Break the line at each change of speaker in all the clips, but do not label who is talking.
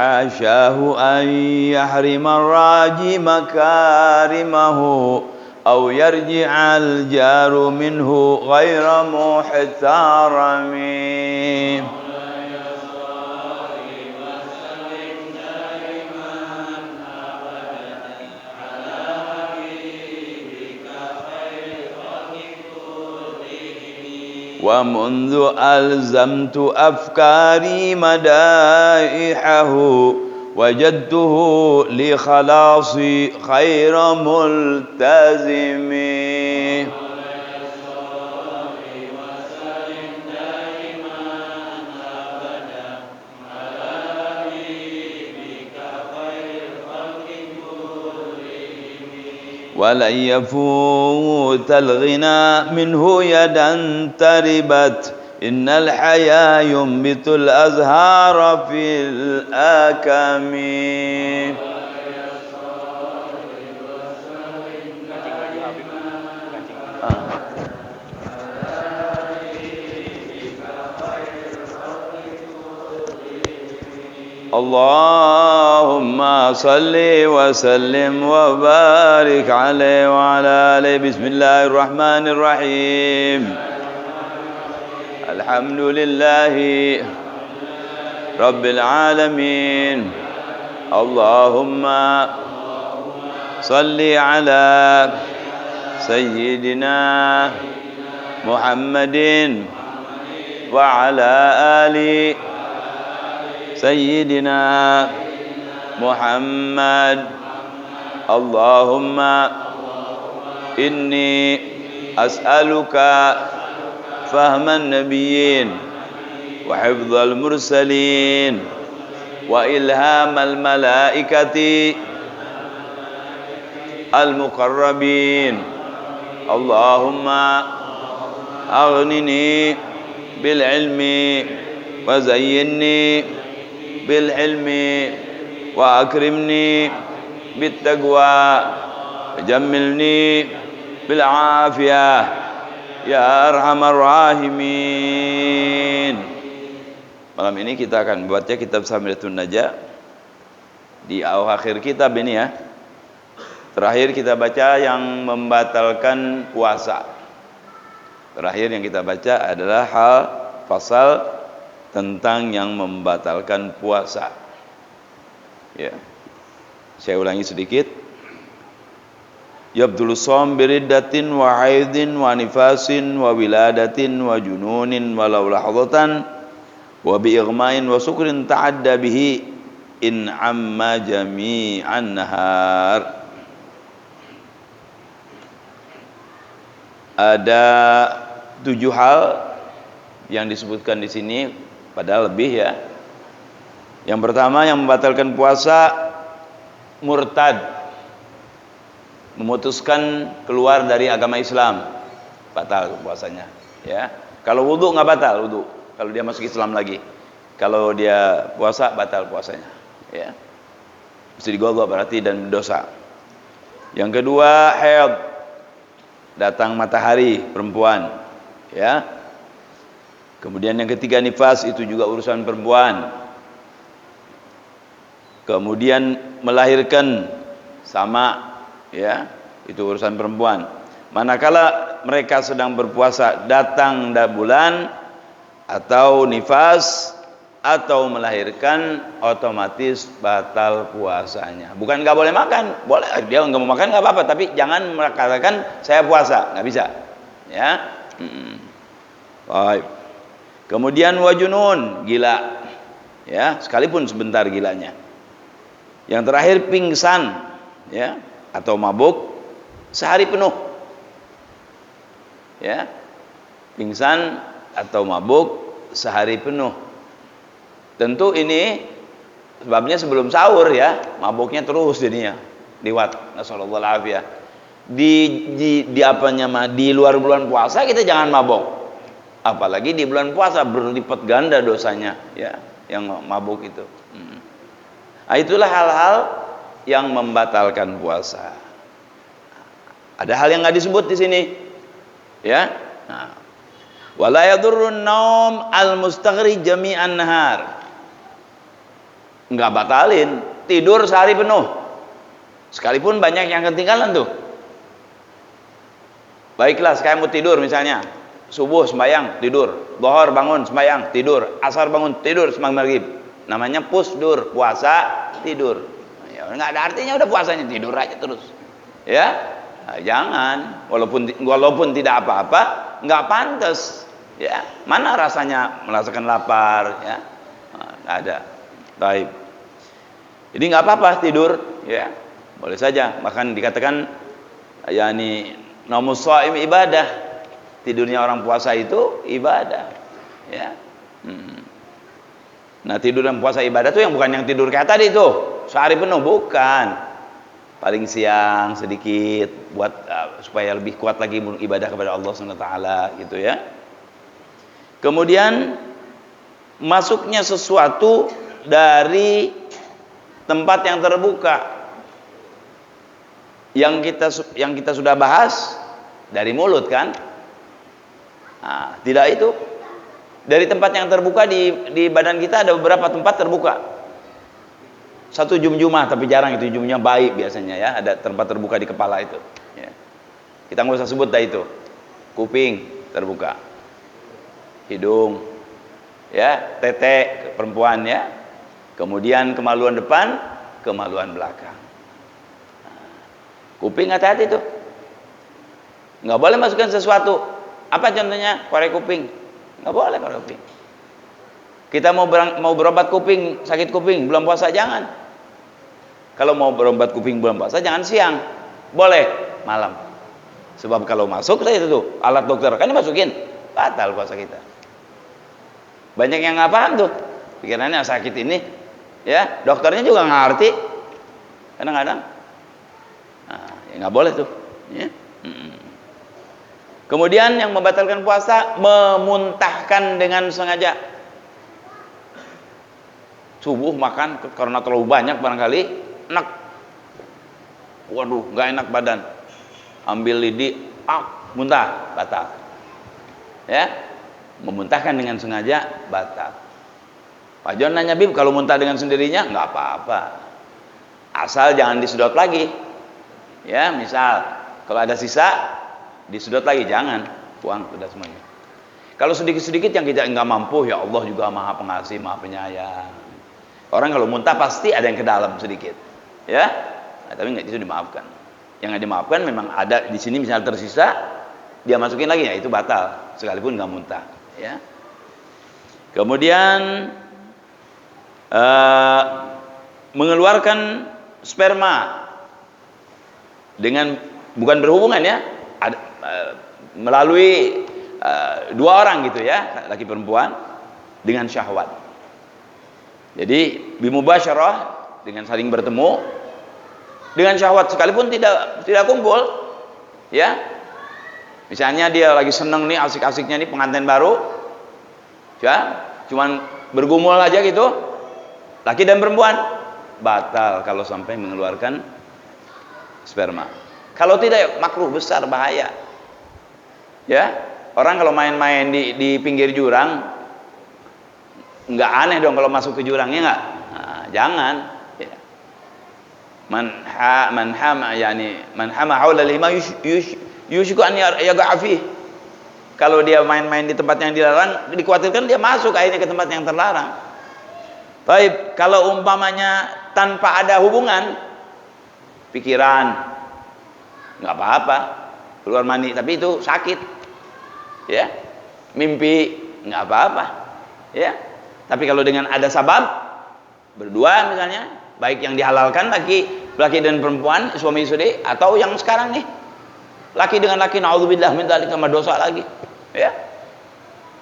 حاشاه أن يحرم الراجي مكارمه أو يرجع الجار منه غير محترم. ومنذ ألزمت أفكاري مدائحه وجدته لخلاصي خير ملتزم. ولن يفوت الغنى منه يدا تربت إن الحيا ينبت الأزهار في الأكم. اللهم صل وسلم وبارك عليه وعلى آله. بسم الله الرحمن الرحيم. الحمد لله رب العالمين. اللهم صل على سيدنا محمد وعلى آل سيدنا محمد. اللهم إني أسألك فهم النبيين وحفظ المرسلين وإلهام الملائكة المقربين. اللهم أغنني بالعلم وزينني بالحلم وأكرمني بالتقوى وجملني بالعافية ya arhamar rahimin. Malam ini kita akan membaca kitab Samiratun Najah. Di akhir kitab ini ya, terakhir kita baca yang membatalkan puasa. Terakhir yang kita baca adalah pasal tentang yang membatalkan puasa. Ya, saya ulangi sedikit. Yabdulu shom biriddatin wa haidin wa nifasin wa wiladatin wa jununin wa laulahadatan wa bi'igmain wa sukrin ta'adda bihi in amma jami'an nahar. Ada 7 hal yang disebutkan di sini, padahal lebih ya. Yang pertama yang membatalkan puasa, murtad, memutuskan keluar dari agama Islam, batal puasanya ya. Kalau wudu nggak batal wudu kalau dia masuk Islam lagi. Kalau dia puasa batal puasanya ya, mesti digodok berarti dan dosa. Yang kedua haid, datang matahari perempuan ya. Kemudian yang ketiga nifas, itu juga urusan perempuan. Kemudian melahirkan sama ya, itu urusan perempuan. Manakala mereka sedang berpuasa datang bulan atau nifas atau melahirkan, otomatis batal puasanya. Bukan nggak boleh makan, boleh, dia nggak mau makan nggak apa-apa, tapi jangan mengatakan saya puasa, nggak bisa ya. Baik. Kemudian wajunun, gila ya, sekalipun sebentar gilanya. Yang terakhir pingsan ya, atau mabuk sehari penuh ya, pingsan atau mabuk sehari penuh. Tentu ini sebabnya sebelum sahur ya, mabuknya terus jadinya liwat, nasallallahu alaihi. Di apanya mah di luar bulan puasa kita jangan mabuk, apalagi di bulan puasa berlipat ganda dosanya ya, yang mabuk itu. Nah, itulah hal-hal yang membatalkan puasa. Ada hal yang nggak disebut di sini, ya. Nah, wala yadurrun naum al mustaghri jami'an nahar. nggak batalin. Tidur sehari penuh, sekalipun banyak yang ketinggalan tuh. Baiklah, sekarang mau tidur misalnya, subuh sembahyang tidur, zuhur bangun sembahyang tidur, asar bangun tidur, sembahyang maghrib. Namanya pusdur, puasa tidur. Ya, nggak ada artinya udah puasanya tidur aja terus. Ya, nah, jangan. Walaupun tidak apa-apa, nggak pantas. Ya, mana rasanya merasakan lapar? Ya, nah, nggak ada. Baik. Jadi nggak apa-apa tidur, ya, boleh saja. Bahkan dikatakan, yakni naumus shaim ibadah. Tidurnya orang puasa itu ibadah, ya. Nah, tidur dan puasa ibadah itu yang bukan yang tidur kayak tadi tuh sehari penuh, bukan. Paling siang sedikit buat supaya lebih kuat lagi ibadah kepada Allah Subhanahu wa taala, gitu ya. Kemudian masuknya sesuatu dari tempat yang terbuka, yang kita sudah bahas dari mulut kan. Nah, tidak itu dari tempat yang terbuka di badan kita ada beberapa tempat terbuka. Satu jum-jumah, tapi jarang itu jumnya baik biasanya ya, ada tempat terbuka di kepala itu. Ya. Kita nggak usah sebut dah itu. Kuping terbuka, hidung, ya, tete perempuan ya. Kemudian kemaluan depan, kemaluan belakang. Kuping hati-hati tuh, nggak boleh masukkan sesuatu. Apa contohnya? Korek kuping, nggak boleh korek kuping. Kita mau berobat kuping, sakit kuping, bulan puasa jangan. Kalau mau berobat kuping bulan puasa jangan siang, boleh malam. Sebab kalau masuk itu tuh alat dokter kan dimasukin, batal puasa kita. Banyak yang nggak paham tuh, pikirannya sakit ini, ya dokternya juga nggak ngerti, kadang-kadang. Nah, ya nggak boleh tuh. Ya. Kemudian yang membatalkan puasa, memuntahkan dengan sengaja. Subuh makan karena terlalu banyak barangkali, enak. Waduh, nggak enak badan. Ambil lidi, muntah, batal. Ya, memuntahkan dengan sengaja batal. Pak John nanya, Bib, kalau muntah dengan sendirinya nggak apa-apa, asal jangan disedot lagi. Ya, misal kalau ada sisa disedot lagi, jangan, buang sudah semuanya. Kalau sedikit-sedikit yang kita nggak mampu, ya Allah juga Maha Pengasih, Maha Penyayang. Orang kalau muntah pasti ada yang ke dalam sedikit, ya, nah, tapi nggak itu dimaafkan. Yang nggak dimaafkan memang ada di sini misal tersisa, dia masukin lagi, ya itu batal, sekalipun nggak muntah, ya. Kemudian mengeluarkan sperma dengan bukan berhubungan ya, melalui dua orang gitu ya, laki perempuan dengan syahwat. Jadi bimubasyarah, dengan saling bertemu dengan syahwat, sekalipun tidak kumpul ya. Misalnya dia lagi seneng nih, asik-asiknya nih pengantin baru ya, cuman bergumul aja gitu, laki dan perempuan, batal kalau sampai mengeluarkan sperma. Kalau tidak, makruh besar, bahaya. Ya, orang kalau main-main di pinggir jurang, nggak aneh dong kalau masuk ke jurangnya nggak? Nah, jangan. Ya. Man hama haula lima yushku an yaqa fi. Kalau dia main-main di tempat yang dilarang, dikhawatirkan dia masuk akhirnya ke tempat yang terlarang. Baik, kalau umpamanya tanpa ada hubungan, pikiran, nggak apa-apa, keluar mani, tapi itu sakit, ya. Mimpi, nggak apa-apa, ya. Tapi kalau dengan ada sabab, berdua misalnya, baik yang dihalalkan laki dan perempuan, suami istri, atau yang sekarang nih, laki dengan laki, naudzubillah min dzalik, sama dosa lagi, ya,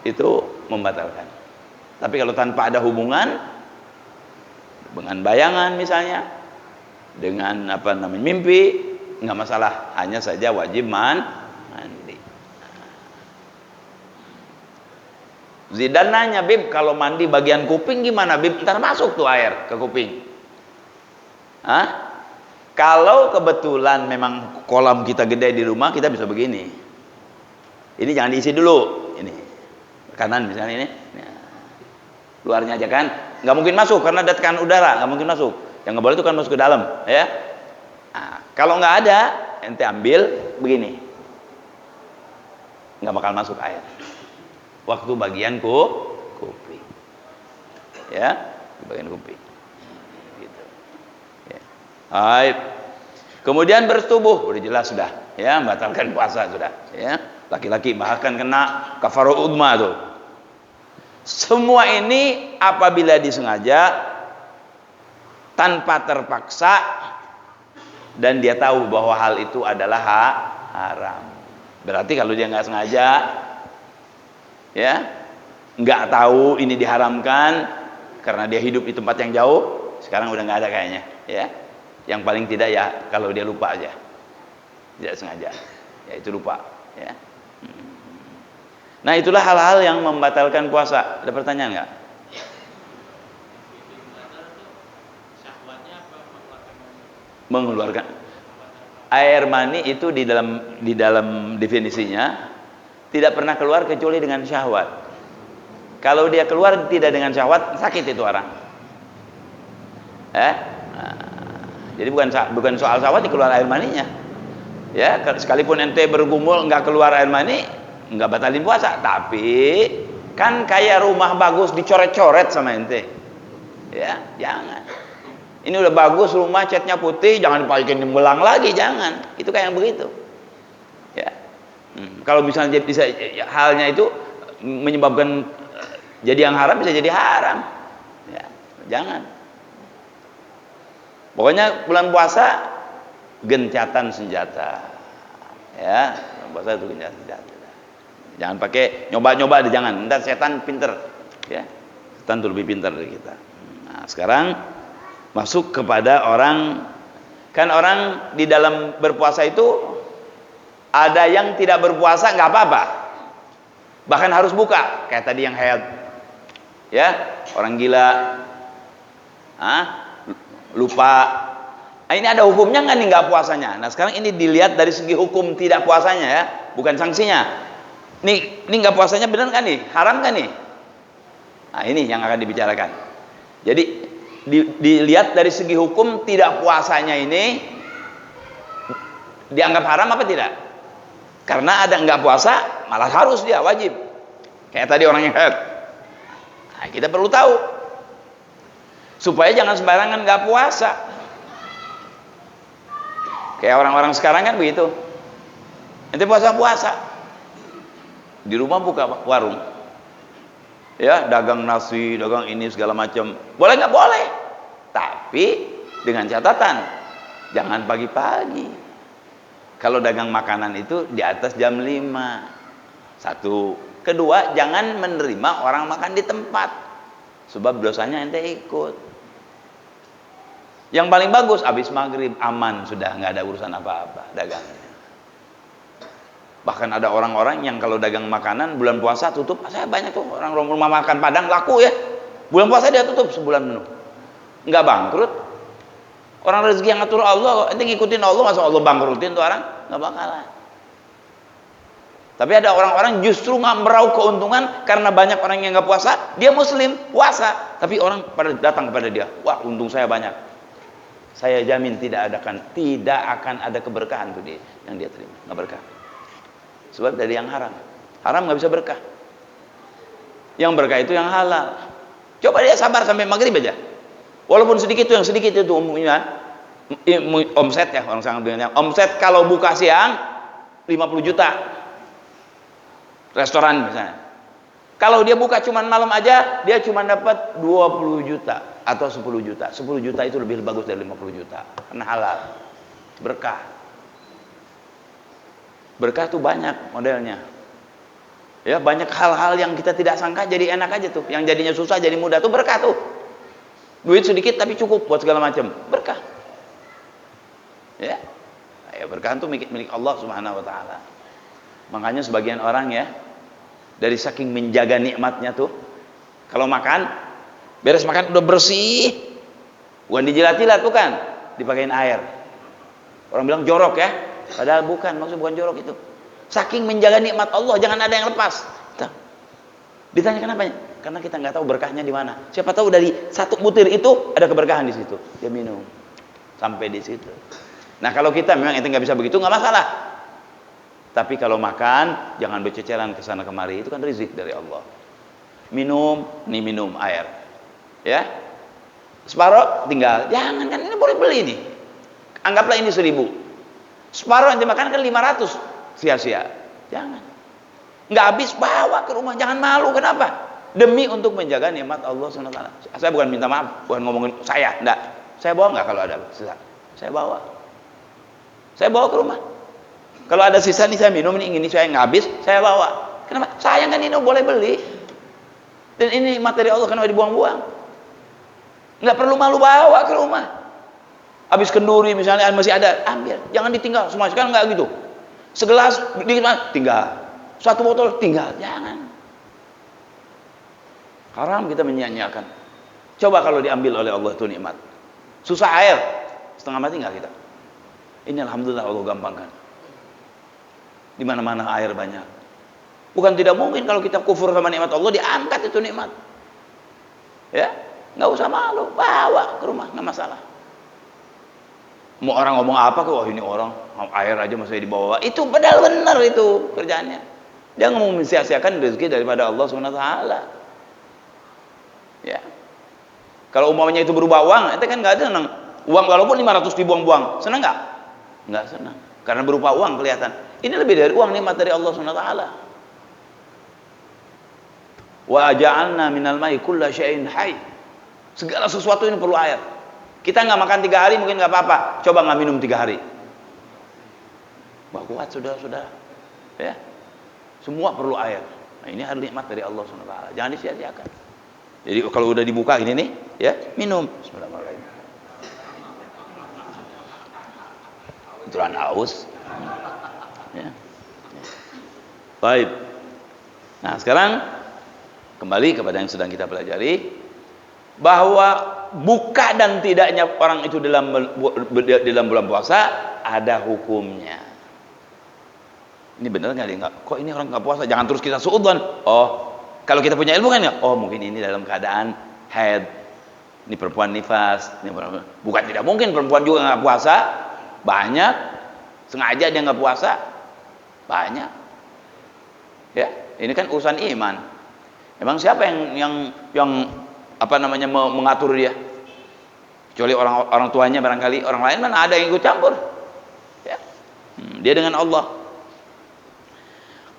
itu membatalkan. Tapi kalau tanpa ada hubungan, dengan bayangan misalnya, dengan mimpi, nggak masalah, hanya saja wajib mandi. Zidan nanya, Bib, kalau mandi bagian kuping gimana, Bib? Ntar masuk tuh air ke kuping. Hah? Kalau kebetulan memang kolam kita gede di rumah, kita bisa begini. Ini jangan diisi dulu, ini kanan misalnya ini, luarnya aja kan. nggak mungkin masuk karena ada tekanan udara, nggak mungkin masuk. Yang nggak boleh itu kan masuk ke dalam, ya. Nah, kalau nggak ada, ente ambil begini, nggak bakal masuk air. Waktu bagian kuping, ya, bagian kuping. Gitu. Ya. Baik. Kemudian bertubuh, udah jelas sudah, ya, membatalkan puasa sudah, ya. Laki-laki bahkan kena kafarul udma tuh. Semua ini apabila disengaja tanpa terpaksa dan dia tahu bahwa hal itu adalah haram. Berarti kalau dia nggak sengaja, ya, nggak tahu ini diharamkan karena dia hidup di tempat yang jauh, sekarang udah nggak ada kayaknya, ya. Yang paling tidak ya kalau dia lupa aja, tidak sengaja, ya itu lupa, ya. Nah itulah hal-hal yang membatalkan puasa. Ada pertanyaan nggak? Mengeluarkan air mani itu di dalam definisinya tidak pernah keluar kecuali dengan syahwat. Kalau dia keluar tidak dengan syahwat, sakit itu orang. Nah, jadi bukan soal syahwat keluar air maninya. Ya, sekalipun ente bergumul nggak keluar air mani, nggak batalin puasa. Tapi kan kayak rumah bagus dicoret-coret sama ente. Ya, jangan. Ini udah bagus rumah, catnya putih, jangan dipakai belang lagi, jangan. Itu kayak yang begitu. Ya. Kalau misalnya bisa halnya itu menyebabkan jadi yang haram, bisa jadi haram. Ya, jangan. Pokoknya bulan puasa gencatan senjata. Ya, bulan puasa itu gencatan senjata. Jangan pakai nyoba-nyoba, jangan. Ntar setan pinter. Ya. Setan tuh lebih pintar dari kita. Nah, sekarang masuk kepada orang, kan orang di dalam berpuasa itu ada yang tidak berpuasa nggak apa-apa, bahkan harus buka kayak tadi yang haid, ya, orang gila, lupa. Nah, ini ada hukumnya nggak nih nggak puasanya? Nah sekarang ini dilihat dari segi hukum tidak puasanya, ya, bukan sanksinya. Ini nggak puasanya benar kan nih, haram kan nih? Nah ini yang akan dibicarakan. Jadi dilihat dari segi hukum tidak puasanya ini dianggap haram apa tidak? Karena ada nggak puasa malah harus dia wajib. Kayak tadi orang yang haid. Nah, kita perlu tahu supaya jangan sembarangan nggak puasa. Kayak orang-orang sekarang kan begitu. Ente puasa di rumah buka warung. Ya, dagang nasi, dagang ini segala macam. Boleh nggak? Boleh. Tapi dengan catatan jangan pagi-pagi. Kalau dagang makanan itu di atas jam 5. Satu. Kedua, jangan menerima orang makan di tempat. Sebab dosanya ente ikut. Yang paling bagus habis maghrib aman, sudah nggak ada urusan apa-apa dagangnya. Bahkan ada orang-orang yang kalau dagang makanan bulan puasa tutup. Saya banyak tuh orang rumah makan Padang laku, ya, bulan puasa dia tutup sebulan penuh, nggak bangkrut. Orang rezeki yang ngatur Allah, ente ngikutin Allah, masa Allah bangkrutin tuh orang? Nggak bakalan. Tapi ada orang-orang justru nggak meraup keuntungan karena banyak orang yang nggak puasa, dia muslim puasa, tapi orang pada datang kepada dia, wah untung saya banyak. Saya jamin tidak akan ada keberkahan tuh dia yang dia terima, nggak berkah. Sebab dari yang haram nggak bisa berkah. Yang berkah itu yang halal. Coba dia sabar sampai maghrib aja, walaupun sedikit itu, yang sedikit itu umumnya omset, ya, orang sangat bilangnya omset kalau buka siang 50 juta restoran misalnya. Kalau dia buka cuman malam aja, dia cuma dapat 20 juta atau 10 juta. 10 juta itu lebih bagus dari 50 juta karena halal, berkah. Berkah tuh banyak modelnya. Ya, banyak hal-hal yang kita tidak sangka jadi enak aja tuh. Yang jadinya susah jadi mudah tuh berkah tuh. Duit sedikit tapi cukup buat segala macam. Berkah. Ya. Ya, berkah itu milik Allah Subhanahu wa taala. Makanya sebagian orang, ya, dari saking menjaga nikmatnya tuh, kalau makan, beres makan udah bersih, bukan dijilat-jilat, bukan, dipakein air. Orang bilang jorok, ya, padahal bukan, maksud bukan jorok itu. Saking menjaga nikmat Allah, jangan ada yang lepas. Ditanya kenapa? Karena kita nggak tahu berkahnya di mana. Siapa tahu dari satu butir itu ada keberkahan di situ. Dia minum sampai di situ. Nah kalau kita memang itu nggak bisa begitu, nggak masalah. Tapi kalau makan jangan berceceran ke sana kemari. Itu kan rezeki dari Allah. Minum, nih minum air, ya. Separuh tinggal. Jangan kan ini boleh beli nih. Anggaplah ini 1.000. Separuh yang dimakan kan 500. Sia-sia. Jangan. Nggak habis bawa ke rumah. Jangan malu. Kenapa? Demi untuk menjaga nikmat Allah SWT. Saya bukan minta maaf, bukan ngomongin saya, enggak. Saya bawa nggak kalau ada sisa? Saya bawa. Saya bawa ke rumah. Kalau ada sisa nih saya minum ini saya nggak habis, saya bawa. Kenapa? Sayang kan ini boleh beli. Dan ini materi Allah kenapa dibuang-buang? Nggak perlu malu bawa ke rumah. Habis kenduri misalnya masih ada, ambil. Jangan ditinggal. Semua sekarang nggak gitu. Segelas dikit tinggal. 1 botol tinggal. Jangan. Haram kita menyia-nyiakan. Coba kalau diambil oleh Allah itu nikmat. Susah air, setengah mati nggak kita? Ini alhamdulillah Allah gampangkan. Di mana-mana air banyak. Bukan tidak mungkin kalau kita kufur sama nikmat Allah diangkat itu nikmat. Ya, nggak usah malu, bawa ke rumah nggak masalah. Mau orang ngomong apa kok? Wah ini orang air aja masih dibawa. Itu padahal benar itu kerjaannya. Dia mau mensia-siakan rezeki daripada Allah SWT. Ya. Kalau umpamanya itu berubah uang, itu kan nggak ada senang. Uang walaupun 500 dibuang-buang, senang nggak? Nggak senang. Karena berupa uang kelihatan. Ini lebih dari uang, nikmat dari Allah SWT. Wa ja'alna minal ma'i kulla syai'in hayy. Segala sesuatu ini perlu air. Kita nggak makan 3 hari mungkin nggak apa-apa. Coba nggak minum 3 hari. Wah kuat saudara-saudara. Ya. Semua perlu air. Nah, ini adalah nikmat dari Allah SWT. Jangan disia-siakan. Jadi kalau udah dibuka ini nih, ya minum. Bismillahirrahmanirrahim. Itulah haus. Ya. Baik. Nah sekarang kembali kepada yang sedang kita pelajari, bahwa buka dan tidaknya orang itu dalam bulan puasa ada hukumnya. Ini benar nggak? Kok ini orang nggak puasa? Jangan terus kita suudzon. Oh. Kalau kita punya ilmu kan ya, oh mungkin ini dalam keadaan haid, ini perempuan nifas, ini perempuan. Bukan tidak mungkin perempuan juga nggak puasa, banyak, sengaja dia nggak puasa, banyak. Ya, ini kan urusan iman. Emang siapa yang apa namanya mengatur dia? Kecuali orang tuanya barangkali, orang lain mana ada yang ikut campur. Ya, dia dengan Allah.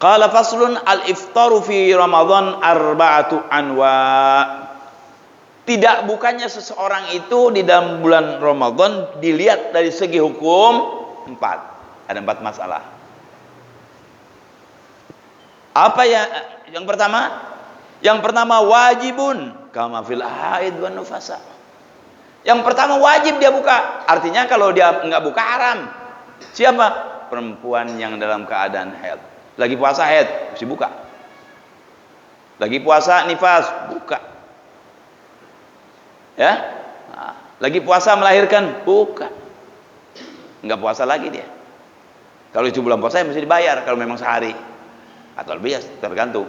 Qala faslun al-iftaru fi Ramadan arba'atu anwa. Tidak bukannya seseorang itu di dalam bulan Ramadan dilihat dari segi hukum 4. Ada 4 masalah. Apa ya? Yang pertama? Yang pertama wajibun kama fil haid wan nufasa. Yang pertama wajib dia buka. Artinya kalau dia enggak buka haram. Siapa? Perempuan yang dalam keadaan haid. Lagi puasa haid, mesti buka. Lagi puasa nifas, buka. Ya, nah, lagi puasa melahirkan, buka. Enggak puasa lagi dia. Kalau itu bulan puasa mesti dibayar kalau memang sehari atau lebih ya tergantung.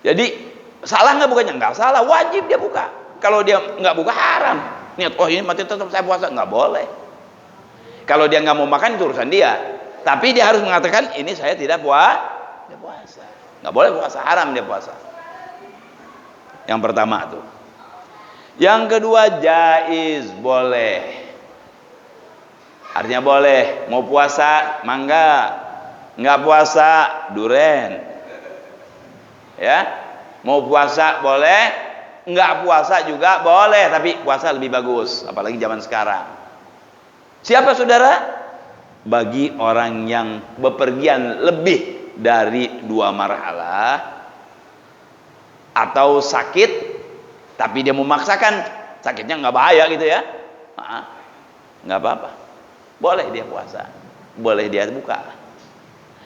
Jadi salah nggak bukanya? Nggak salah, wajib dia buka. Kalau dia nggak buka haram. Niat, oh ini mati tetap saya puasa, nggak boleh. Kalau dia nggak mau makan itu urusan dia. Tapi dia harus mengatakan ini saya tidak puasa. Nggak boleh puasa, haram dia puasa. Yang pertama tuh. Yang kedua jaiz, boleh. Artinya boleh, mau puasa mangga, nggak puasa duren. Ya, mau puasa boleh, nggak puasa juga boleh, tapi puasa lebih bagus, apalagi zaman sekarang. Siapa saudara? Bagi orang yang bepergian lebih dari 2 marhalah atau sakit tapi dia memaksakan, sakitnya nggak bahaya gitu ya, nggak apa-apa, boleh dia puasa, boleh dia buka.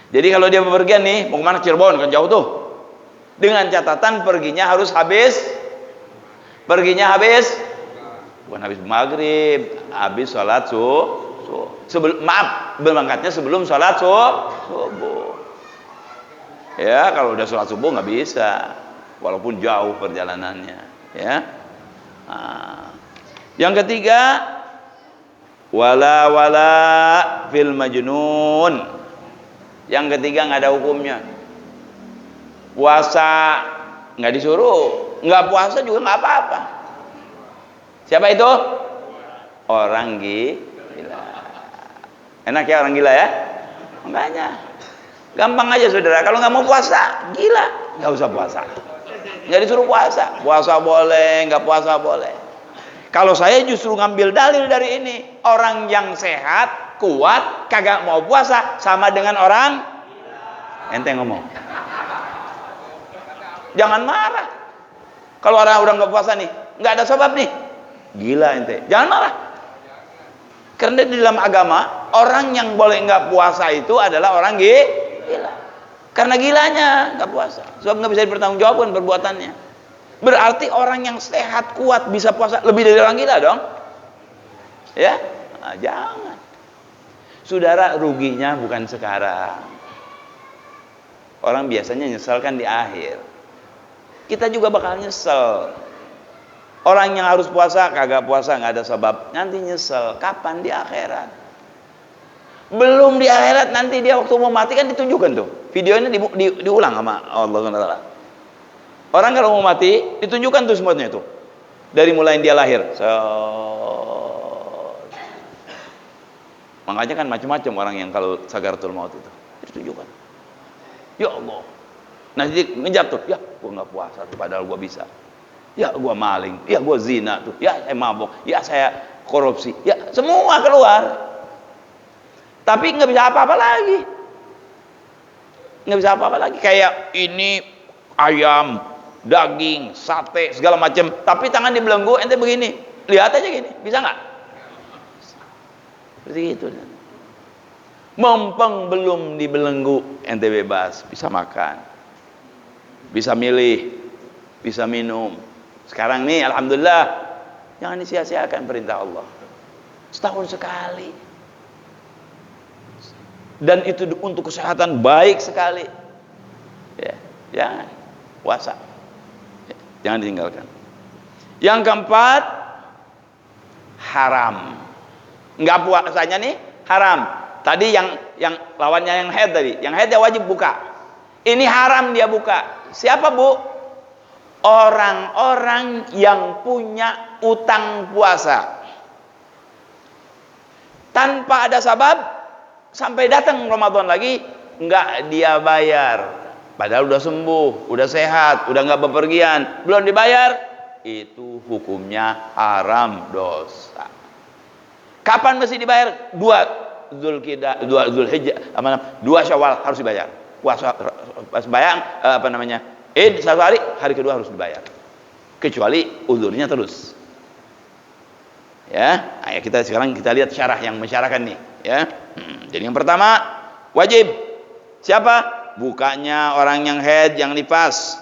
Jadi kalau dia bepergian nih mau kemana, Cirebon kan jauh tuh, dengan catatan perginya harus habis bukan habis maghrib, habis sholat berangkatnya sebelum sholat subuh. Ya kalau udah sholat subuh nggak bisa, walaupun jauh perjalanannya, ya. Nah, yang ketiga, wala fil majnun. Yang ketiga nggak ada hukumnya. Puasa nggak disuruh, nggak puasa juga nggak apa-apa. Siapa itu? Orang gila. Enak ya orang gila ya? Makanya gampang aja saudara. Kalau nggak mau puasa, gila, nggak usah puasa. Nggak disuruh puasa. Puasa boleh, nggak puasa boleh. Kalau saya justru ngambil dalil dari ini, orang yang sehat, kuat, kagak mau puasa sama dengan orang ente ngomong. Jangan marah. Kalau orang udah nggak puasa nih, nggak ada sebab nih, gila ente. Jangan marah. Karena di dalam agama orang yang boleh nggak puasa itu adalah orang gila. Karena gilanya nggak puasa, sebab nggak bisa dipertanggungjawabkan perbuatannya. Berarti orang yang sehat kuat bisa puasa lebih dari orang gila dong, ya? Nah, jangan. Saudara, ruginya bukan sekarang. Orang biasanya nyesalkan di akhir. Kita juga bakal nyesel. Orang yang harus puasa kagak puasa nggak ada sebab, nanti nyesel. Kapan? Di akhirat. Belum di akhirat, nanti dia waktu mau mati kan ditunjukkan tuh. Videonya diulang sama Allah SWT. Orang kalau mau mati ditunjukkan tuh semuanya itu. Dari mulai dia lahir. Makanya kan macam-macam orang yang kalau sakaratul maut itu ditunjukkan. Ya Allah. Nanti ngejap tuh, ya gua nggak puasa tuh padahal gua bisa. Ya gua maling, ya gua zina tuh, ya saya mabuk, ya saya korupsi, ya semua keluar. Tapi nggak bisa apa-apa lagi. Nggak bisa apa-apa lagi. Kayak ini ayam, daging, sate, segala macam. Tapi tangan dibelenggu, ente begini. Lihat aja gini, bisa nggak? Seperti itu. Mumpung belum dibelenggu, ente bebas, bisa makan, bisa milih, bisa minum. Sekarang nih, alhamdulillah, jangan disia-siakan perintah Allah. Setahun sekali. Dan itu untuk kesehatan baik sekali. Ya, jangan puasa. Ya, jangan ditinggalkan. Yang keempat, haram. Enggak puasanya nih haram. Tadi yang lawannya yang haid tadi. Yang haid dia wajib buka. Ini haram dia buka. Siapa, Bu? Orang-orang yang punya utang puasa. Tanpa ada sabab, sampai datang Ramadan lagi, enggak dia bayar. Padahal udah sembuh, udah sehat, udah enggak bepergian, belum dibayar, itu hukumnya haram, dosa. Kapan mesti dibayar? 2 Zulhijjah, 2 Syawal harus dibayar. Puasa bayang Id 1 hari, hari kedua harus dibayar. Kecuali uzurnya terus. Ya, ayo sekarang kita lihat syarah yang mensyarahkan nih, ya. Jadi yang pertama, wajib. Siapa? Bukanya orang yang haid, yang nifas,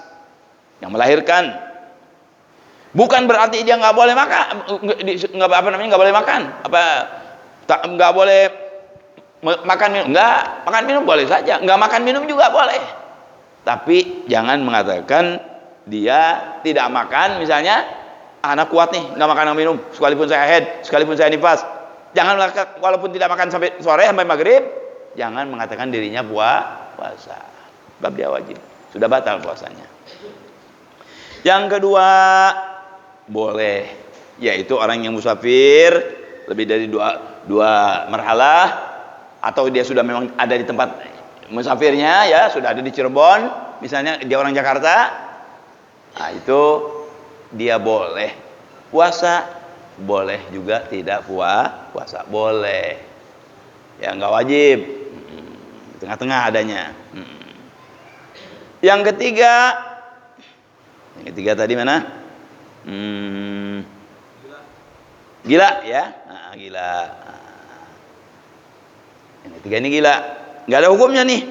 yang melahirkan. Bukan berarti dia nggak boleh makan, nggak boleh makan, nggak boleh makan minum, nggak, makan minum boleh saja, nggak makan minum juga boleh. Tapi jangan mengatakan dia tidak makan, misalnya anak kuat nih, nggak makan nggak minum, sekalipun saya haid, sekalipun saya nifas, jangan walaupun tidak makan sampai sore sampai maghrib, jangan mengatakan dirinya puasa. Sebab dia wajib, sudah batal puasanya. Yang kedua, boleh, yaitu orang yang musafir lebih dari dua marhalah, atau dia sudah memang ada di tempat musafirnya, ya sudah ada di Cirebon, misalnya dia orang Jakarta, nah itu dia boleh puasa, boleh juga tidak puasa, boleh, ya nggak wajib, tengah-tengah adanya. Yang ketiga tadi mana? Gila ya, nah, gila. Yang ketiga ini gila, nggak ada hukumnya nih.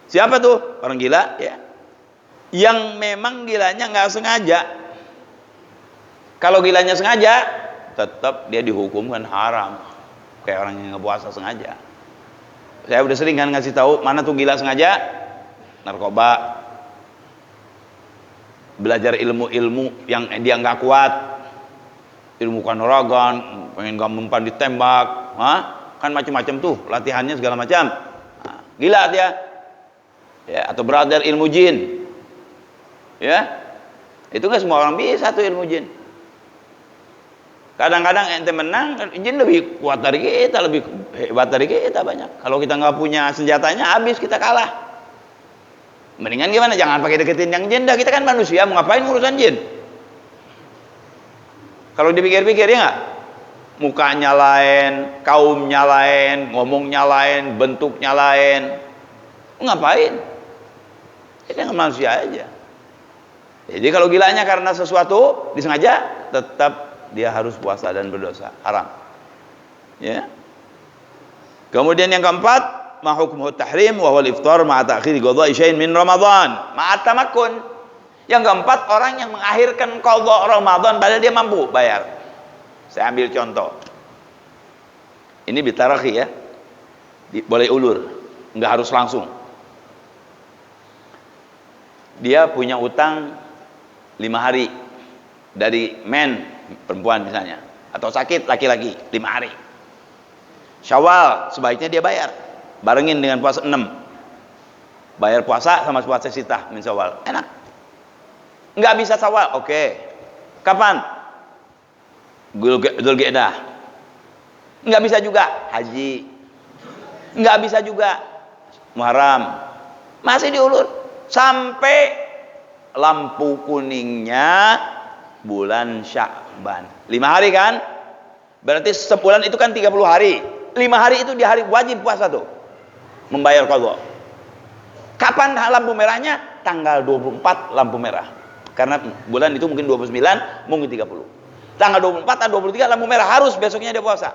Siapa tuh orang gila? Ya, yang memang gilanya nggak sengaja. Kalau gilanya sengaja, tetap dia dihukumkan haram, kayak orang yang nggak puasa sengaja. Saya udah sering kan ngasih tahu mana tuh gila sengaja. Narkoba, belajar ilmu-ilmu yang dia nggak kuat, ilmu kanuragan, pengen gak mempan ditembak, kan macam-macam tuh latihannya segala macam. Gila dia, ya, atau belajar ilmu jin, ya, itu nggak semua orang bisa tuh ilmu jin. Kadang-kadang ente menang, jin lebih kuat dari kita, lebih hebat dari kita banyak. Kalau kita nggak punya senjatanya, habis kita kalah. Mendingan gimana? Jangan pakai deketin yang jin dah. Kita kan manusia, mau ngapain urusan jin? Kalau dipikir-pikir ya nggak? Mukanya lain, kaumnya lain, ngomongnya lain, bentuknya lain. Ngapain? Kita nggak manusia aja. Jadi kalau gilanya karena sesuatu disengaja, tetap dia harus puasa dan berdosa, haram. Ya. Kemudian yang keempat, ma hukmuhu tahrim wa huwal iftar ma'a ta'khiri qada'i syai'in min Ramadan ma'a tamakkun. Yang keempat, orang yang mengakhirkan qadha Ramadan padahal dia mampu bayar. Saya ambil contoh. Ini bitarakhi ya. Boleh ulur, enggak harus langsung. Dia punya utang 5 hari dari perempuan misalnya, atau sakit laki-laki 5 hari. Syawal sebaiknya dia bayar, barengin dengan puasa 6. Bayar puasa sama puasa sitah min Syawal, enak. Nggak bisa Syawal, oke. Kapan? Dzulqa'dah. Nggak bisa juga haji. Nggak bisa juga Muharram. Masih diulur sampai lampu kuningnya bulan Sya'ban. 5 hari kan? Berarti sebulan itu kan 30 hari. 5 hari itu di hari wajib puasa tuh. Membayar qadha. Kapan lampu merahnya? Tanggal 24 lampu merah. Karena bulan itu mungkin 29, mungkin 30. Tanggal 24 atau 23 lampu merah, harus besoknya dia puasa.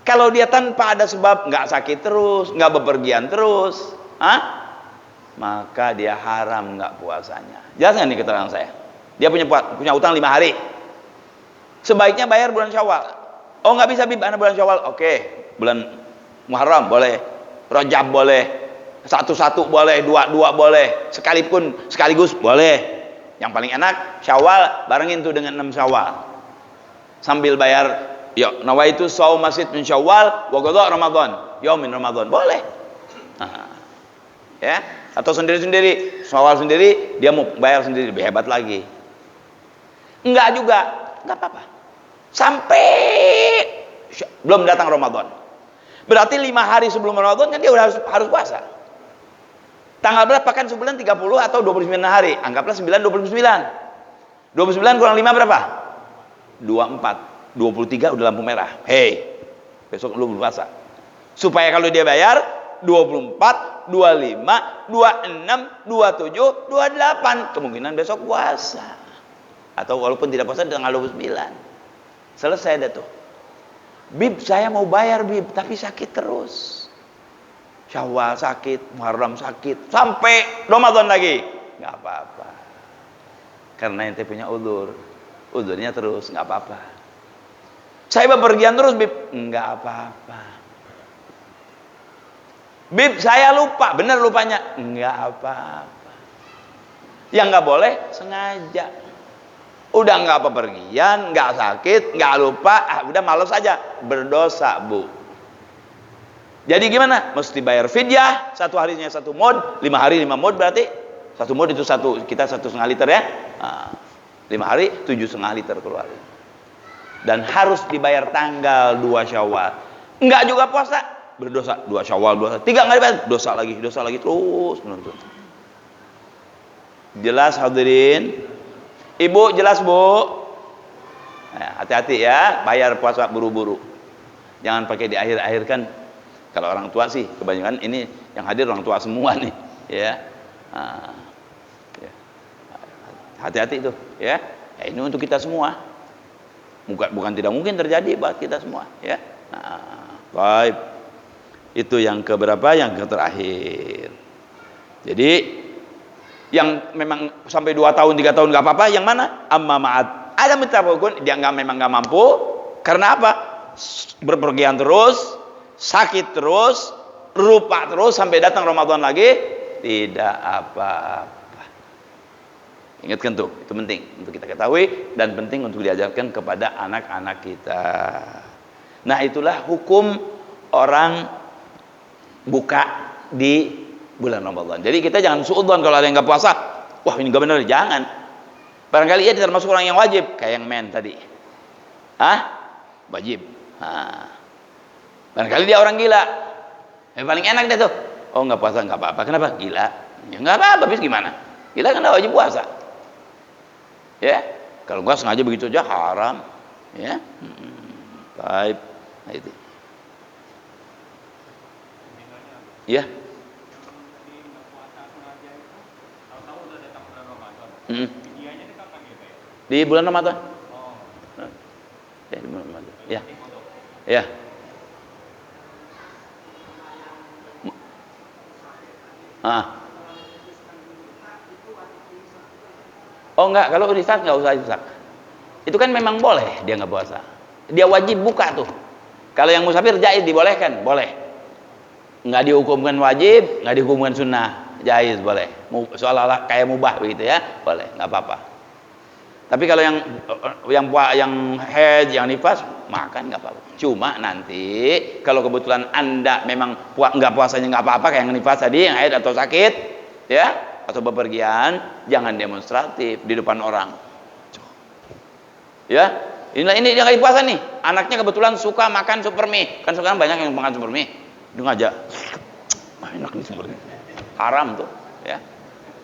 Kalau dia tanpa ada sebab, nggak sakit terus, nggak bepergian terus, maka dia haram nggak puasanya. Jelas nggak nih keterangan saya? Dia punya utang 5 hari. Sebaiknya bayar bulan Syawal. Oh nggak bisa anak bulan Syawal. Oke, bulan Muharram boleh, Rajab boleh, satu-satu boleh, dua boleh, sekaligus boleh. Yang paling enak Syawal barengin tuh dengan 6 Syawal. Sambil bayar, ya nawaitu shaum masjid min Syawal wa qadha Ramadan, yaumin Ramadan, boleh. Ya, atau sendiri-sendiri, Syawal sendiri, dia mau bayar sendiri, lebih hebat lagi. Enggak juga, enggak apa-apa. Sampai belum datang Ramadan. Berarti 5 hari sebelum Ramadan kan dia udah harus puasa. Tanggal berapa kan sebulan 30 atau 29 hari? Anggaplah 9 29. 29 kurang 5 berapa? 24. 23 udah lampu merah. Hei, besok lu berpuasa. Supaya kalau dia bayar 24, 25, 26, 27, 28, kemungkinan besok puasa. Atau walaupun tidak puasa di tanggal 29. Selesai deh tuh. Bib, saya mau bayar Bib, tapi sakit terus. Syawal sakit, Muharram sakit, sampai Ramadan lagi, nggak apa-apa. Karena ente punya udzur, udzurnya terus, nggak apa-apa. Saya bepergian terus Bib, nggak apa-apa. Bib, saya lupa, bener lupanya, nggak apa-apa. Yang nggak boleh sengaja. Udah nggak bepergian, nggak sakit, nggak lupa, udah malas aja, berdosa Bu. Jadi gimana? Mesti bayar fidyah, 1 harinya 1 mod, 5 hari 5 mod, berarti 1 mod itu kita 1,5 liter ya. 5 hari 7,5 liter keluar. Dan harus dibayar tanggal 2 Syawal. Enggak juga puasa, berdosa 2 Syawal, 2, 3 nggak dibayar, dosa lagi terus menuntut. Jelas hadirin? Ibu jelas Bu? Nah, hati-hati ya, bayar puasa buru-buru. Jangan pakai di akhir-akhir kan. Kalau orang tua sih kebanyakan ini yang hadir orang tua semua nih, ya. Hati-hati itu, ya. Ini untuk kita semua. Bukan tidak mungkin terjadi buat kita semua, ya. Baik. Itu yang keberapa? Yang terakhir. Jadi yang memang sampai 2 tahun 3 tahun nggak apa-apa, yang mana? Amma ma'at. Ada mitabukun dia memang nggak mampu. Karena apa? Berpergian terus, sakit terus, lupa terus sampai datang Ramadan lagi, tidak apa-apa. Ingatkan tuh, itu penting untuk kita ketahui dan penting untuk diajarkan kepada anak-anak kita. Nah, itulah hukum orang buka di bulan Ramadan. Jadi kita jangan suudzon kalau ada yang nggak puasa. Wah, ini nggak benar, jangan. Barangkali dia termasuk orang yang wajib, kayak yang men tadi. Wajib. Barangkali dia orang gila. Yang paling enak deh tuh. Oh, nggak puasa nggak apa-apa. Kenapa? Gila. Ya nggak apa-apa, habis gimana? Gila kan wajib puasa. Ya, kalau nggak sengaja begitu aja haram. Ya, baik. Nah, itu. Ya. Di bulan Ramadan. Ya, di bulan Ramadan. Ya. Ya. Oh enggak, kalau imsak nggak usah imsak. Itu kan memang boleh dia nggak puasa. Dia wajib buka tuh. Kalau yang musafir jaiz dibolehkan, boleh. Nggak dihukumkan wajib, nggak dihukumkan sunnah, jaiz boleh. Seolah-olah kayak mubah begitu ya, boleh, nggak apa-apa. Tapi kalau yang haid, yang nifas, makan nggak apa-apa. Cuma nanti kalau kebetulan Anda memang nggak puasanya nggak apa-apa, kayak yang nifas tadi, yang haid atau sakit, ya, atau bepergian, jangan demonstratif di depan orang. Ya, ini dia nggak puasa nih. Anaknya kebetulan suka makan super mie, kan sekarang banyak yang makan super mie. Dia ngajak, enak nih super mie. Haram tuh, ya,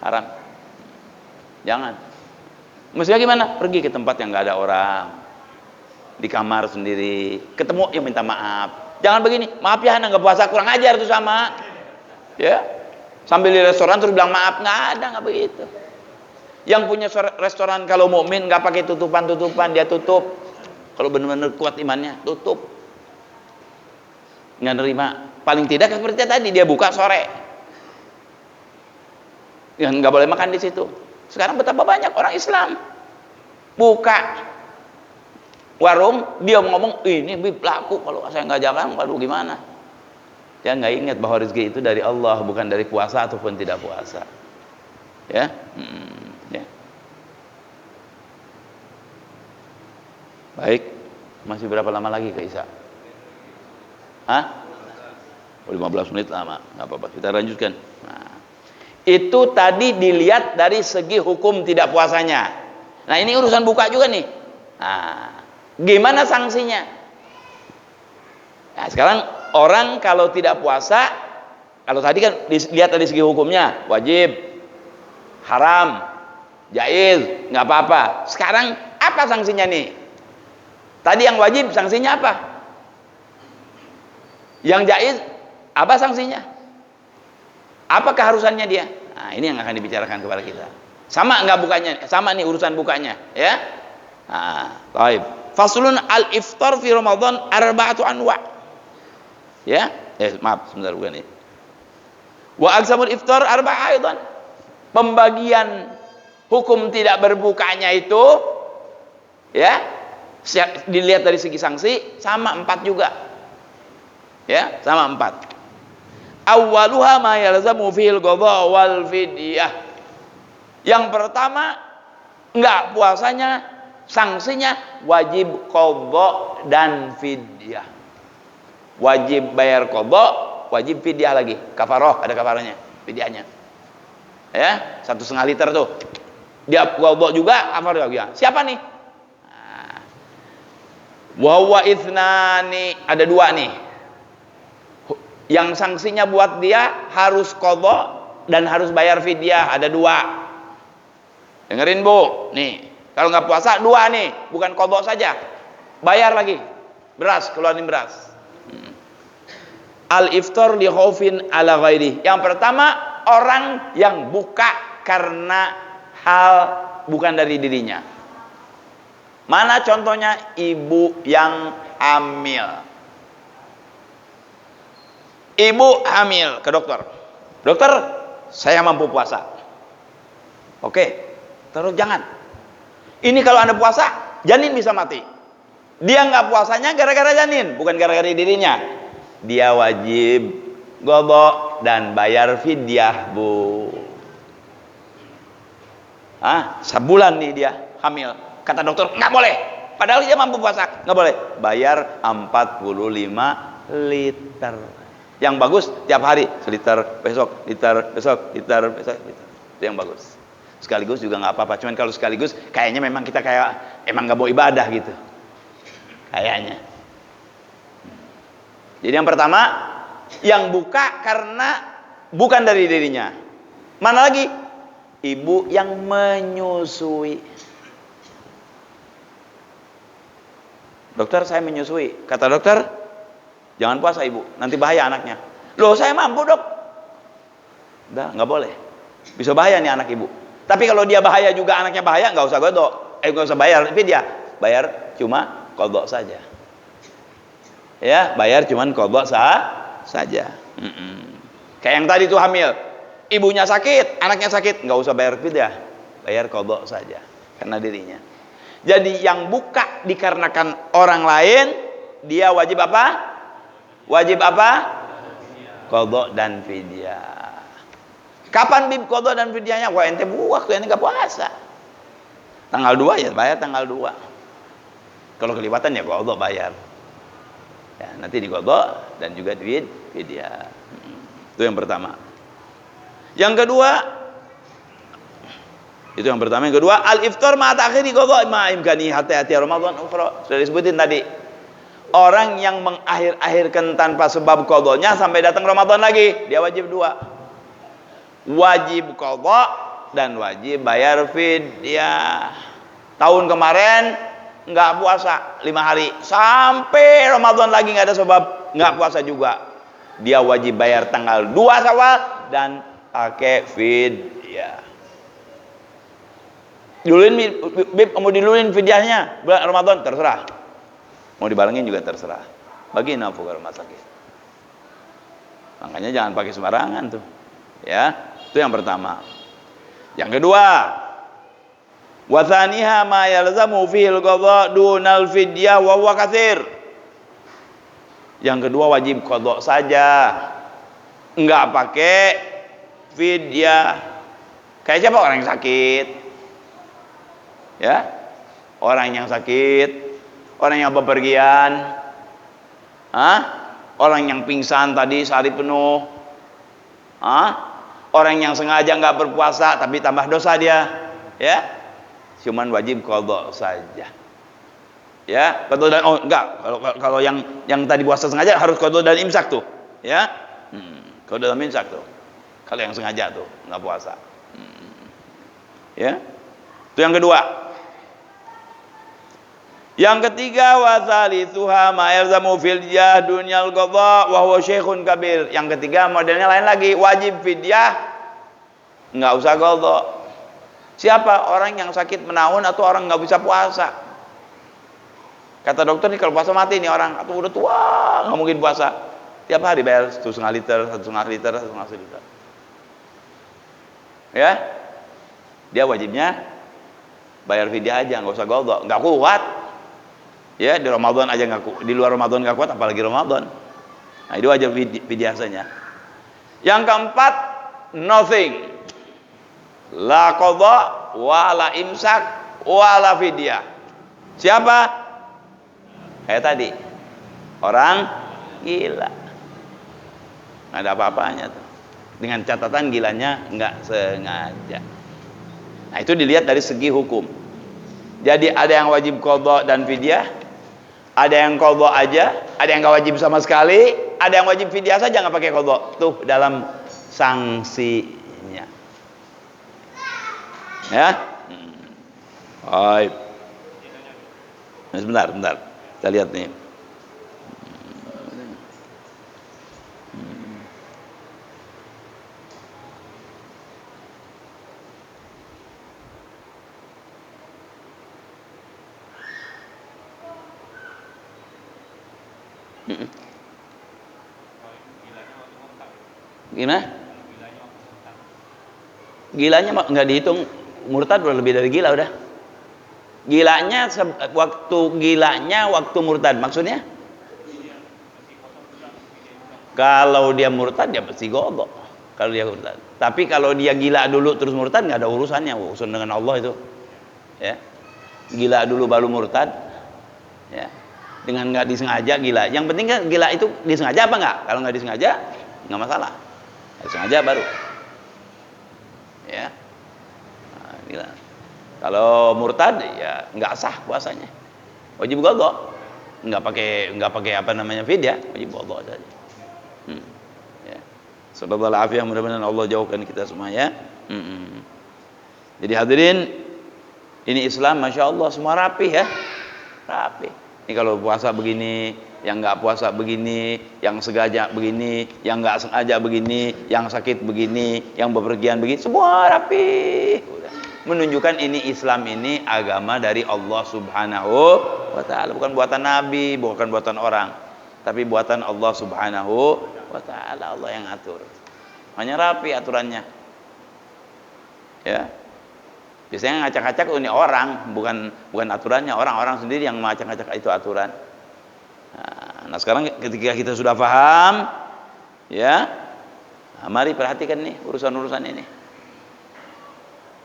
haram. Jangan. Mestinya gimana? Pergi ke tempat yang nggak ada orang, di kamar sendiri, ketemu yang minta maaf. Jangan begini, maaf ya, nggak puasa, kurang ajar tuh sama. Ya, sambil di restoran terus bilang maaf, nggak begitu. Yang punya restoran kalau mukmin nggak pakai tutupan, dia tutup. Kalau benar-benar kuat imannya, tutup. Nggak nerima. Paling tidak seperti tadi, dia buka sore. Yang nggak boleh makan di situ. Sekarang betapa banyak orang Islam buka warung, dia ngomong ini laku, kalau saya nggak jalan, waduh gimana? Dia nggak ingat bahwa rezeki itu dari Allah, bukan dari puasa ataupun tidak puasa. Ya, ya. Baik, masih berapa lama lagi ke Isya? 15 menit lama, nggak apa-apa. Kita lanjutkan. Nah, itu tadi dilihat dari segi hukum tidak puasanya. Nah, ini urusan buka juga nih. Nah, gimana sanksinya? Nah, sekarang orang kalau tidak puasa, kalau tadi kan dilihat dari segi hukumnya, wajib, haram, jaiz, nggak apa-apa. Sekarang apa sanksinya nih? Tadi yang wajib sanksinya apa? Yang jaiz apa sanksinya? Apa keharusannya dia? Nah, ini yang akan dibicarakan kepada kita. Sama nggak bukanya? Sama nih urusan bukanya, ya. Nah, baik. Faslun al-iftar fi Ramadan arba'atu anwa. Ya, maaf sebentar bukan ini. Wa aqsamul iftar arba'ah aidan. Pembagian hukum tidak berbukanya itu, ya, dilihat dari segi sanksi sama 4 juga. Ya, sama 4. Awwaluha ma yalzamu fil qadha wal fidyah. Yang pertama, enggak puasanya, sanksinya wajib qadha dan fidyah. Wajib bayar qadha, wajib fidyah lagi. Kafarah, ada kafarahnya, fidyahnya. Ya, 1,5 liter tuh. Dia qadha juga, kafarah juga. Siapa nih? Wa huwa ithnani, ada 2 nih. Yang sanksinya buat dia harus qadha dan harus bayar fidyah, ada 2. Dengerin Bu, nih kalau nggak puasa 2 nih, bukan qadha saja, bayar lagi beras, keluarin beras. Al-iftar li khaufin ala ghairi. Yang pertama, orang yang buka karena hal bukan dari dirinya. Mana contohnya? Ibu yang hamil. Ibu hamil ke dokter. Dokter, saya mampu puasa. Oke. Terus jangan. Ini kalau Anda puasa, janin bisa mati. Dia nggak puasanya gara-gara janin, bukan gara-gara dirinya. Dia wajib qadha dan bayar fidyah, Bu. Sebulan nih dia hamil. Kata dokter, nggak boleh. Padahal dia mampu puasa, nggak boleh. Bayar 45 liter. Yang bagus tiap hari seliter, besok liter, besok liter, besok liter. Itu yang bagus. Sekaligus juga nggak apa-apa. Cuman kalau sekaligus kayaknya memang kita kayak emang nggak mau ibadah gitu. Kayaknya. Jadi yang pertama, yang buka karena bukan dari dirinya. Mana lagi? Ibu yang menyusui. Dokter, saya menyusui. Kata dokter, jangan puasa ibu, nanti bahaya anaknya. Loh, saya mampu dok. Udah, nggak boleh. Bisa bahaya nih anak ibu. Tapi kalau dia bahaya juga anaknya bahaya, nggak usah godok. Nggak usah bayar. Tapi dia bayar cuma kodok saja. Ya, bayar cuma kodok saja. Kayak yang tadi tuh hamil, ibunya sakit, anaknya sakit, nggak usah bayar fidyah, bayar kodok saja karena dirinya. Jadi yang buka dikarenakan orang lain, dia wajib apa? Wajib apa? Kodok dan fidyah. Kapan bib kodok dan fidyahnya? Wah, ente waktu ini nggak puasa. Tanggal 2 ya bayar tanggal 2. Kalau kelibatan ya kodok bayar. Ya, nanti dikodok dan juga fidyah. Itu yang pertama. Yang kedua, itu yang pertama. Yang kedua, al-iftar ma ta'khiri qadha ma imkani hatta Ramadan ukhra. Sudah disebutin tadi. Orang yang mengakhir-akhirkan tanpa sebab qadanya sampai datang Ramadan lagi, dia wajib 2. Wajib qadha dan wajib bayar fidyah. Tahun kemarin enggak puasa 5 hari, sampai Ramadan lagi enggak ada sebab, enggak puasa juga. Dia wajib bayar tanggal 2 Syawal dan pakai fidyah. Duluin bib, mau diluluin fidyahnya bulan Ramadan terserah. Mau dibalengin juga terserah. Bagi nafkah rumah sakit. Makanya jangan pakai sembarangan tuh. Ya, itu yang pertama. Yang kedua, wa tsaniha ma yalzamu fil qadha dunal fidyah wa huwa katsir. Yang kedua wajib qadha saja. Enggak pakai fidyah. Kayak siapa? Orang yang sakit. Ya, orang yang sakit, orang yang bepergian, orang yang pingsan tadi sehari penuh, orang yang sengaja nggak berpuasa tapi tambah dosa dia, ya, cuman wajib qadha saja. Ya, qadha dan enggak, kalau yang tadi puasa sengaja harus qadha dan imsak tuh, ya, qadha dan imsak tuh. Kalau yang sengaja tuh nggak puasa, ya, itu yang kedua. Yang ketiga, wa tsalitsuha ma yalzamu fil fidyah dunyal qadha wa huwa syekhun kabir. Yang ketiga modelnya lain lagi, wajib fidyah enggak usah qadha. Siapa? Orang yang sakit menaun atau orang enggak bisa puasa. Kata dokter nih kalau puasa mati nih orang, atau udah tua enggak mungkin puasa. Tiap hari bayar 1,5 liter, 1,5 liter, 1,5 liter. Ya? Dia wajibnya bayar fidyah aja, enggak usah qadha. Enggak kuat. Ya, di Ramadan aja nggak kuat, di luar Ramadan nggak kuat, apalagi Ramadan. Nah, itu aja fidyahnya. Yang keempat, nothing, la qadha, wala imsak, wala fidyah. Siapa? Kayak tadi, orang gila, nggak ada apa-apanya tuh. Dengan catatan gilanya nggak sengaja. Nah, itu dilihat dari segi hukum. Jadi ada yang wajib qadha dan fidyah. Ada yang qadha aja, ada yang enggak wajib sama sekali, ada yang wajib fidyah saja enggak pakai qadha. Tuh dalam sanksinya. Ya? Baik. Nah, sebentar. Kita lihat nih. Gimana? Gilanya nggak dihitung, murtad udah lebih dari gila udah. Gilanya waktu murtad maksudnya? Kalau dia murtad dia mesti qadha. Kalau dia murtad. Tapi kalau dia gila dulu terus murtad, nggak ada urusannya, urusan dengan Allah itu. Ya. Gila dulu baru murtad. Ya. Dengan nggak disengaja gila. Yang penting kan gila itu disengaja apa nggak? Kalau nggak disengaja nggak masalah. Disengaja baru. Ya. Nah, gila. Kalau murtad ya nggak sah puasanya. Wajib qadha. Nggak pakai apa namanya fidyah, wajib qadha saja. Ya. Sallallahu alaihi wasallam, mudah-mudahan Allah jauhkan kita semua ya. Jadi hadirin, ini Islam Masya Allah semua rapi ya. Rapi. Ini kalau puasa begini, yang nggak puasa begini, yang sengaja begini, yang nggak sengaja begini, yang sakit begini, yang bepergian begini, semua rapi. Udah. Menunjukkan ini Islam ini agama dari Allah Subhanahu wa ta'ala, bukan buatan Nabi, bukan buatan orang, tapi buatan Allah Subhanahu wa ta'ala. Allah yang atur. Hanya rapi aturannya. Ya. Biasanya ngacak-ngacak ini orang, bukan aturannya, orang-orang sendiri yang ngacak-ngacak itu aturan. Nah, sekarang ketika kita sudah paham, ya, nah, mari perhatikan nih urusan-urusan ini.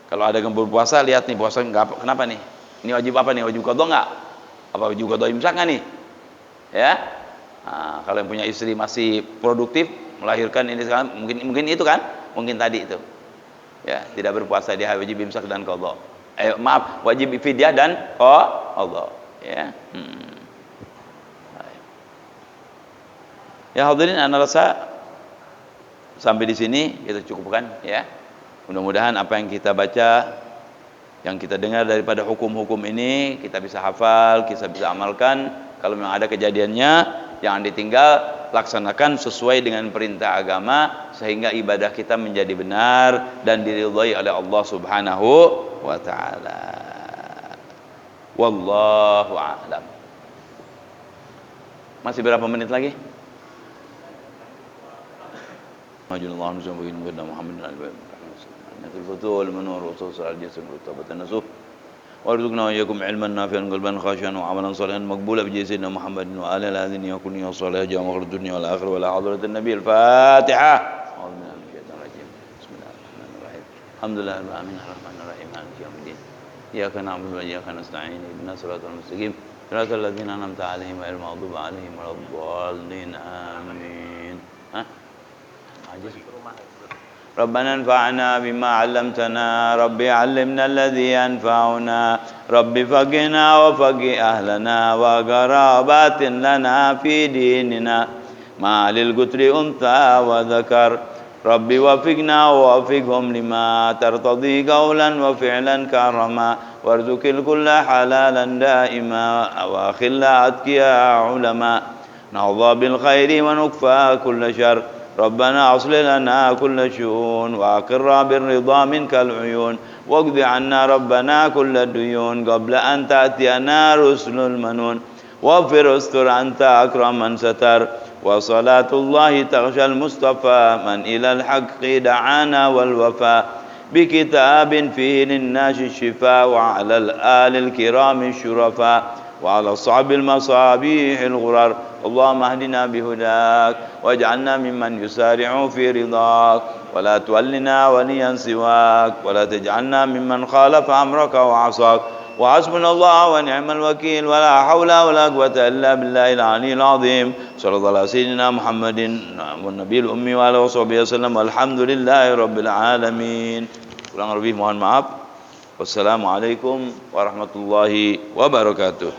Kalau ada yang berpuasa, lihat nih puasa nggak, kenapa nih? Ini wajib apa nih? Wajib qadha nggak? Apa wajib qadha imsak nggak nih? Ya, nah, kalau yang punya istri masih produktif melahirkan ini sekarang, mungkin itu kan? Mungkin tadi itu. Ya, tidak berpuasa dia wajib imsak dan qadha. Maaf, wajib fidyah dan qadha. Ya. Ya hadirin, ana rasa sampai di sini kita cukupkan ya. Mudah-mudahan apa yang kita baca, yang kita dengar daripada hukum-hukum ini kita bisa hafal, kita bisa amalkan. Kalau memang ada kejadiannya, jangan ditinggal, laksanakan sesuai dengan perintah agama sehingga ibadah kita menjadi benar dan diridhai oleh Allah Subhanahu wa taala. Wallahu a'lam. Masih berapa menit lagi? Majulullah nuzul Muhammad الفتوى والمنور وصوص على الجسم والتوبة النصوح وارزقنا وإياكم علما نافعا قلبا خاشعا وعملا صالحا مقبولا بجاه سيدنا محمد وآل الذين يكون الصالح جامع الدنيا والآخرة ولا حضرة النبي. الفاتحة. أعوذ بالله من الشيطان الرجيم. بسم الله الرحمن الرحيم. الحمد لله رب العالمين الرحمن الرحيم مالك يوم الدين إياك نعبد وإياك نستعين اهدنا الصراط المستقيم صراط الذين أنعمت عليهم غير المغضوب عليهم ولا الضالين آمين. عجز. ربنا انفعنا بما علمتنا ربي علمنا الذي ينفعنا ربي فقنا وفق أهلنا وقرابات لنا في ديننا ما للقتر أنثى وذكر ربي وفقنا ووفقهم لما ترتضي قولا وفعلا كرما وارزق الكل حلالا دائما وأخل أتقياء علماء نهضى بالخير ونكفى كل شر ربنا أصلح لنا كل شؤون وأقر بالرضا منك العيون واقض عنا ربنا كل الديون قبل أن تأتينا رسل المنون واغفر استر أنت أكرم من ستر وصلاة الله تغشى المصطفى من إلى الحق دعانا والوفاء بكتاب فيه للناس الشفاء وعلى الآل الكرام الشرفاء وعلى الصعب المصابيح الغرر اللهم اهدنا بهداك واجعلنا ممن يسارع في رضاك ولا تولنا وليا سواك ولا تجعلنا ممن خالف أمرك وعصاك وحسبنا الله ونعم الوكيل ولا حول ولا قوة إلا بالله العلي العظيم صلى الله على سيدنا محمد والنبي الأمي وعلى وصحبه وسلم والحمد لله رب العالمين. Kurang lebih mohon maaf. Wassalamualaikum warahmatullahi wabarakatuh.